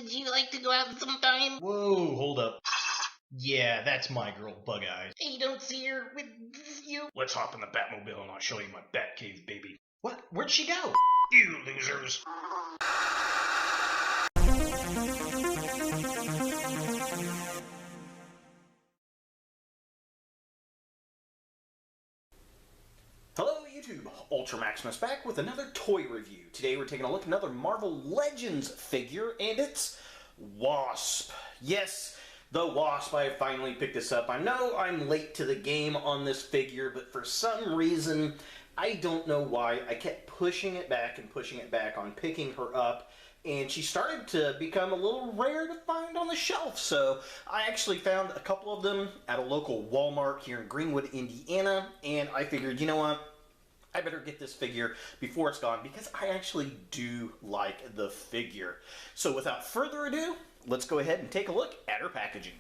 would you like to go out sometime? Whoa, hold up. Yeah, that's my girl, Bug Eyes. I don't see her with you. Let's hop in the Batmobile and I'll show you my Batcave, baby. What? Where'd she go? You losers. Hello YouTube, Ultra Maximus back with another toy review. Today we're taking a look at another Marvel Legends figure, and it's Wasp. Yes, the Wasp. I finally picked this up. I know I'm late to the game on this figure, but for some reason, I don't know why, I kept pushing it back on picking her up, and she started to become a little rare to find on the shelf. So I actually found a couple of them at a local Walmart here in Greenwood, Indiana, and I figured, you know what, I better get this figure before it's gone because I actually do like the figure. So without further ado, let's go ahead and take a look at her packaging.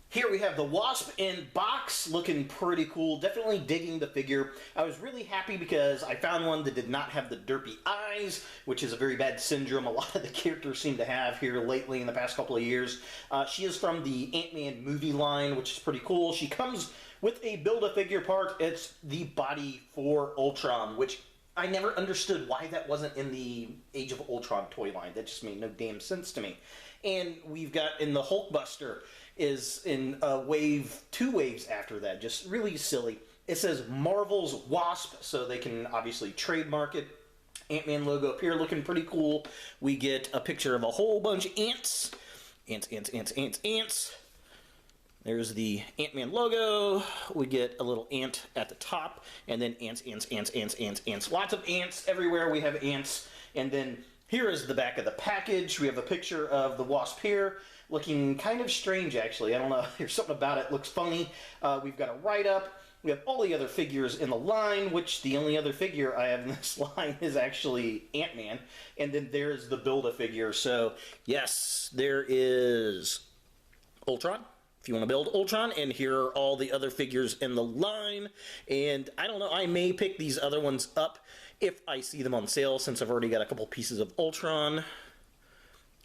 Here we have the Wasp in box, looking pretty cool. Definitely digging the figure. I was really happy because I found one that did not have the derpy eyes, which is a very bad syndrome a lot of the characters seem to have here lately in the past couple of years. She is from the Ant-Man movie line, which is pretty cool. She comes with a Build-A-Figure part. It's the body for Ultron, which I never understood why that wasn't in the Age of Ultron toy line. That just made no damn sense to me. And we've got in the Hulkbuster is in two waves after that. Just really silly. It says Marvel's Wasp, so they can obviously trademark it. Ant-Man logo up here looking pretty cool. We get a picture of a whole bunch of ants. Ants. There's the Ant-Man logo. We get a little ant at the top, and then ants. Lots of ants everywhere. We have ants. And then here is the back of the package. We have a picture of the Wasp here, looking kind of strange, actually. I don't know. There's something about it. Looks funny. We've got a write-up. We have all the other figures in the line, which the only other figure I have in this line is actually Ant-Man. And then there's the Build-A-Figure. So, yes, there is Ultron, if you want to build Ultron, and here are all the other figures in the line. And I don't know, I may pick these other ones up if I see them on sale, since I've already got a couple pieces of Ultron.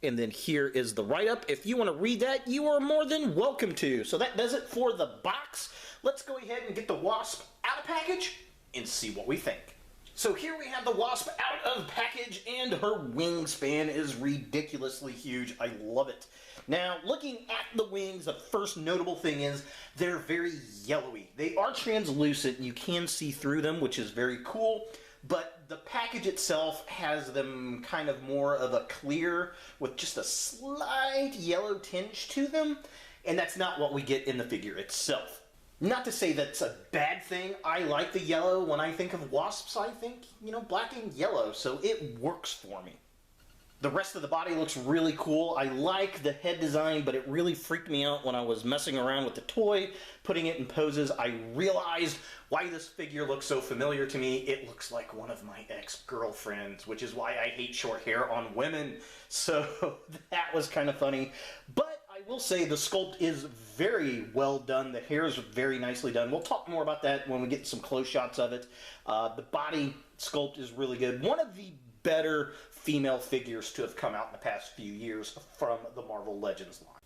And then here is the write-up. If you want to read that, you are more than welcome to. So that does it for the box. Let's go ahead and get the Wasp out of package and see what we think. So here we have the Wasp out of package, and her wingspan is ridiculously huge. I love it. Now, looking at the wings, the first notable thing is they're very yellowy. They are translucent, and you can see through them, which is very cool. But the package itself has them kind of more of a clear with just a slight yellow tinge to them, and that's not what we get in the figure itself. Not to say that's a bad thing. I like the yellow. When I think of Wasps, I think, you know, black and yellow, so it works for me. The rest of the body looks really cool. I like the head design, but it really freaked me out when I was messing around with the toy, putting it in poses. I realized why this figure looks so familiar to me. It looks like one of my ex-girlfriends, which is why I hate short hair on women. So that was kind of funny. But I will say the sculpt is very well done. The hair is very nicely done. We'll talk more about that when we get some close shots of it. The body sculpt is really good. One of the better female figures to have come out in the past few years from the Marvel Legends line.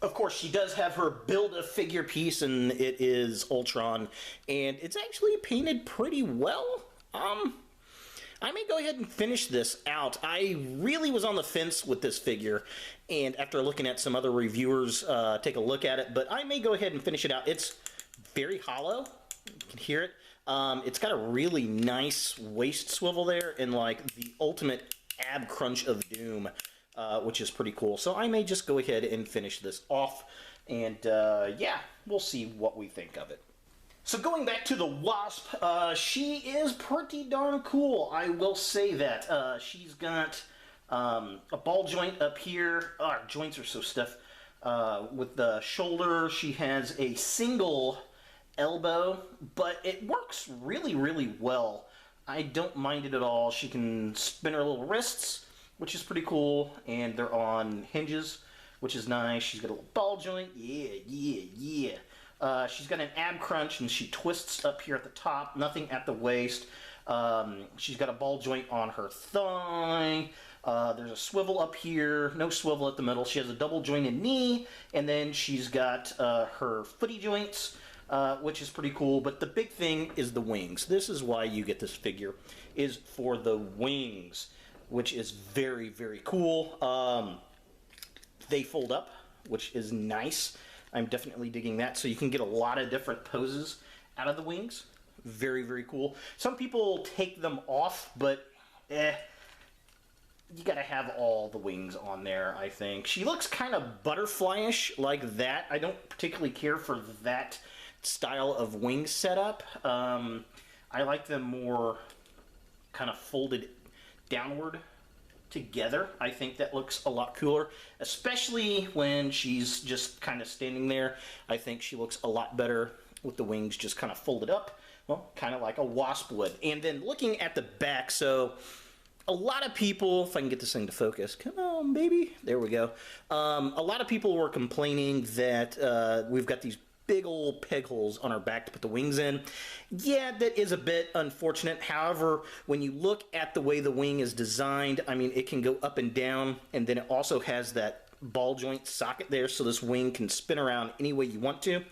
Of course, she does have her Build-A-Figure piece, and it is Ultron, and it's actually painted pretty well. I may go ahead and finish this out. I really was on the fence with this figure, and after looking at some other reviewers take a look at it, but I may go ahead and finish it out. It's very hollow. You can hear it. It's got a really nice waist swivel there, and like the ultimate ab crunch of doom, which is pretty cool. So I may just go ahead and finish this off, and yeah, we'll see what we think of it. So going back to the Wasp, she is pretty darn cool, I will say that. She's got a ball joint up here. Oh, our joints are so stiff. With the shoulder, she has a single elbow, but it works really well. I don't mind it at all. She can spin her little wrists, which is pretty cool, and they're on hinges, which is nice. She's got a little ball joint. Yeah. She's got an ab crunch, and she twists up here at the top, nothing at the waist. She's got a ball joint on her thigh. There's a swivel up here, no swivel at the middle. She has a double jointed knee, and then she's got her footy joints, which is pretty cool. But the big thing is the wings. This is why you get this figure, is for the wings, which is very, very cool. They fold up, which is nice. I'm definitely digging that. So you can get a lot of different poses out of the wings. Very, very cool. Some people take them off, but you gotta have all the wings on there, I think. She looks kind of butterfly-ish like that. I don't particularly care for that style of wing setup. I like them more kind of folded downward together. I think that looks a lot cooler, especially when she's just kind of standing there. I think she looks a lot better with the wings just kind of folded up, well, kind of like a wasp would. And then looking at the back, so a lot of people, if I can get this thing to focus, come on, baby, there we go. A lot of people were complaining that we've got these big old peg holes on our back to put the wings in. Yeah, that is a bit unfortunate. However, when you look at the way the wing is designed, I mean, it can go up and down, and then it also has that ball joint socket there, so this wing can spin around any way you want to,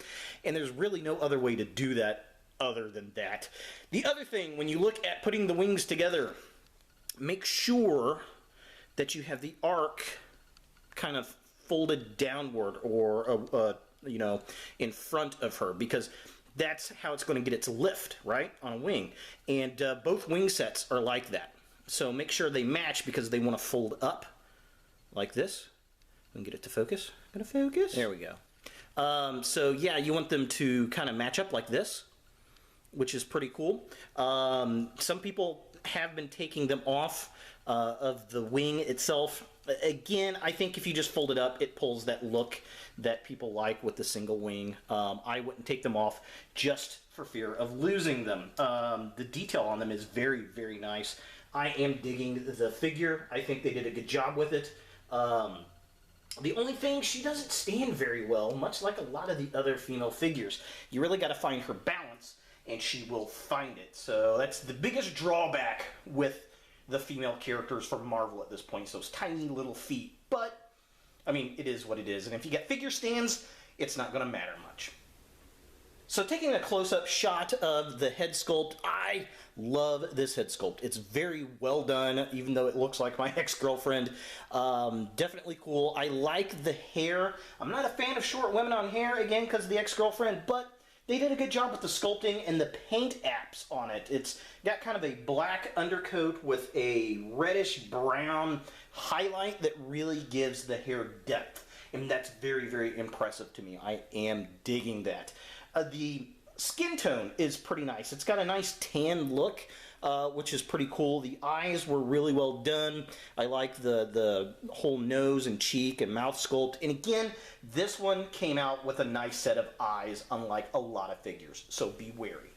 and there's really no other way to do that other than that. The other thing, when you look at putting the wings together, make sure that you have the arc kind of folded downward, or you know, in front of her, because that's how it's going to get its lift, right, on a wing. And both wing sets are like that. So make sure they match, because they want to fold up like this. We can get it to focus. Gonna focus. There we go. So yeah, you want them to kind of match up like this, which is pretty cool. Some people have been taking them off of the wing itself. Again, I think if you just fold it up, it pulls that look that people like with the single wing. I wouldn't take them off just for fear of losing them. The detail on them is very, very nice. I am digging the figure. I think they did a good job with it. The only thing, she doesn't stand very well, much like a lot of the other female figures. You really got to find her balance, and she will find it. So that's the biggest drawback with the female characters from Marvel at this point, is those tiny little feet. But, I mean, it is what it is. And if you get figure stands, it's not going to matter much. So taking a close-up shot of the head sculpt, I love this head sculpt. It's very well done, even though it looks like my ex-girlfriend. Definitely cool. I like the hair. I'm not a fan of short women on hair, again, because of the ex-girlfriend, but they did a good job with the sculpting and the paint apps on it. It's got kind of a black undercoat with a reddish-brown highlight that really gives the hair depth. And that's very, very impressive to me. I am digging that. The skin tone is pretty nice. It's got a nice tan look, which is pretty cool. The eyes were really well done. I like the whole nose and cheek and mouth sculpt. And again, this one came out with a nice set of eyes, unlike a lot of figures. So be wary.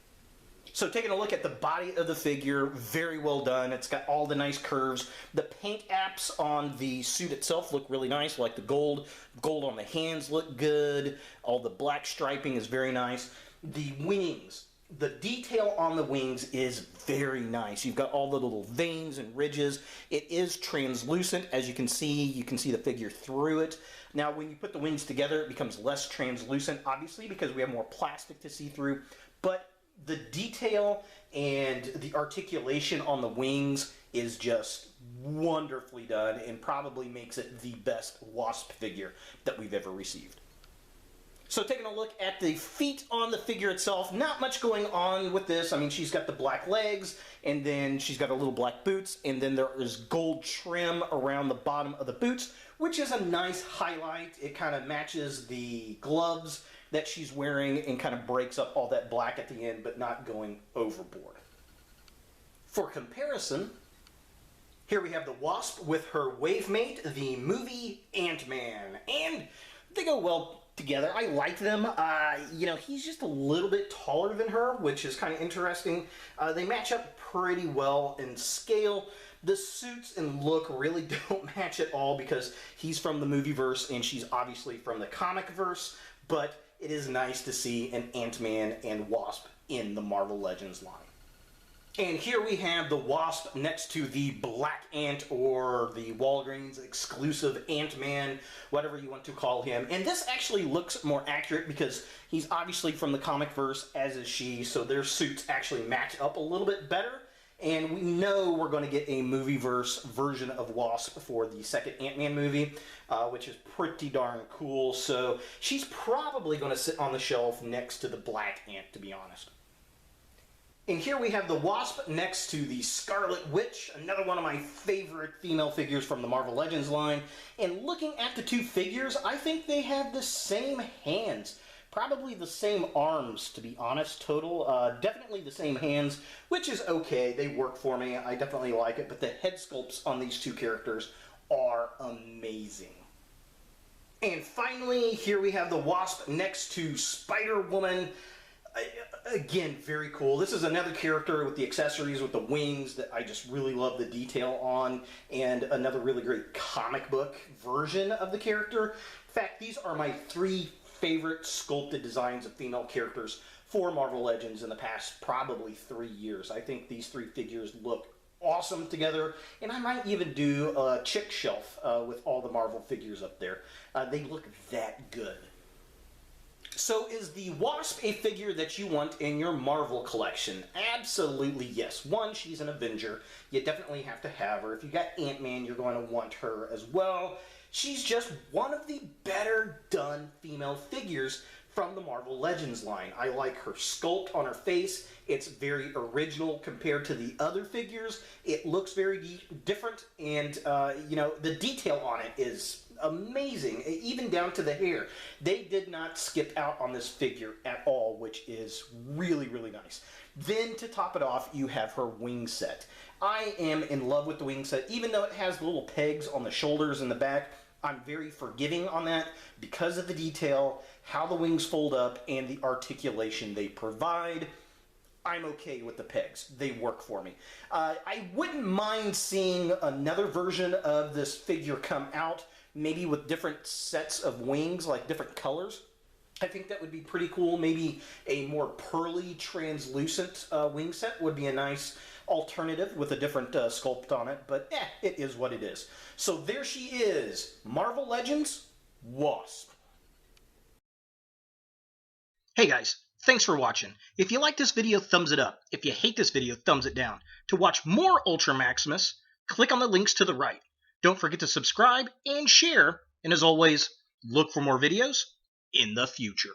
So taking a look at the body of the figure, very well done. It's got all the nice curves. The paint apps on the suit itself look really nice, like the gold. Gold on the hands look good. All the black striping is very nice. The wings, the detail on the wings is very nice. You've got all the little veins and ridges. It is translucent, as you can see the figure through it. Now when you put the wings together, it becomes less translucent, obviously, because we have more plastic to see through. But the detail and the articulation on the wings is just wonderfully done, and probably makes it the best Wasp figure that we've ever received. So taking a look at the feet on the figure itself, not much going on with this. I mean, she's got the black legs, and then she's got her little black boots, and then there is gold trim around the bottom of the boots, which is a nice highlight. It kind of matches the gloves that she's wearing and kind of breaks up all that black at the end, but not going overboard. For comparison, here we have the Wasp with her wave mate, the movie Ant-Man, and they go well together. I like them. You know, he's just a little bit taller than her, which is kind of interesting. They match up pretty well in scale. The suits and look really don't match at all, because he's from the movie verse and she's obviously from the comic verse, but it is nice to see an Ant-Man and Wasp in the Marvel Legends line. And here we have the Wasp next to the Black Ant, or the Walgreens exclusive Ant-Man, whatever you want to call him. And this actually looks more accurate because he's obviously from the comic verse, as is she, so their suits actually match up a little bit better. And we know we're going to get a movie-verse version of Wasp for the second Ant-Man movie, which is pretty darn cool. So she's probably going to sit on the shelf next to the Black Ant, to be honest. And here we have the Wasp next to the Scarlet Witch, another one of my favorite female figures from the Marvel Legends line. And looking at the two figures, I think they have the same hands. Probably the same arms, to be honest, total. Definitely the same hands, which is okay. They work for me. I definitely like it. But the head sculpts on these two characters are amazing. And finally, here we have the Wasp next to Spider-Woman. Again, very cool. This is another character with the accessories, with the wings, that I just really love the detail on, and another really great comic book version of the character. In fact, these are my three favorite sculpted designs of female characters for Marvel Legends in the past probably 3 years. I think these three figures look awesome together, and I might even do a chick shelf with all the Marvel figures up there. They look that good. So is the Wasp a figure that you want in your Marvel collection? Absolutely yes. One, she's an Avenger. You definitely have to have her. If you got Ant-Man, you're going to want her as well. She's just one of the better done female figures from the Marvel Legends line. I like her sculpt on her face. It's very original compared to the other figures. It looks very different, and you know, the detail on it is amazing, even down to the hair. They did not skip out on this figure at all, which is really, really nice. Then to top it off, you have her wing set. I am in love with the wing set, even though it has little pegs on the shoulders and the back. I'm very forgiving on that because of the detail, how the wings fold up, and the articulation they provide. I'm okay with the pegs. They work for me. I wouldn't mind seeing another version of this figure come out, maybe with different sets of wings, like different colors. I think that would be pretty cool. Maybe a more pearly, translucent wing set would be a nice alternative with a different sculpt on it. But it is what it is. So there she is, Marvel Legends Wasp. Hey guys, thanks for watching. If you like this video, thumbs it up. If you hate this video, thumbs it down. To watch more Ultra Maximus, click on the links to the right. Don't forget to subscribe and share. And as always, look for more videos in the future.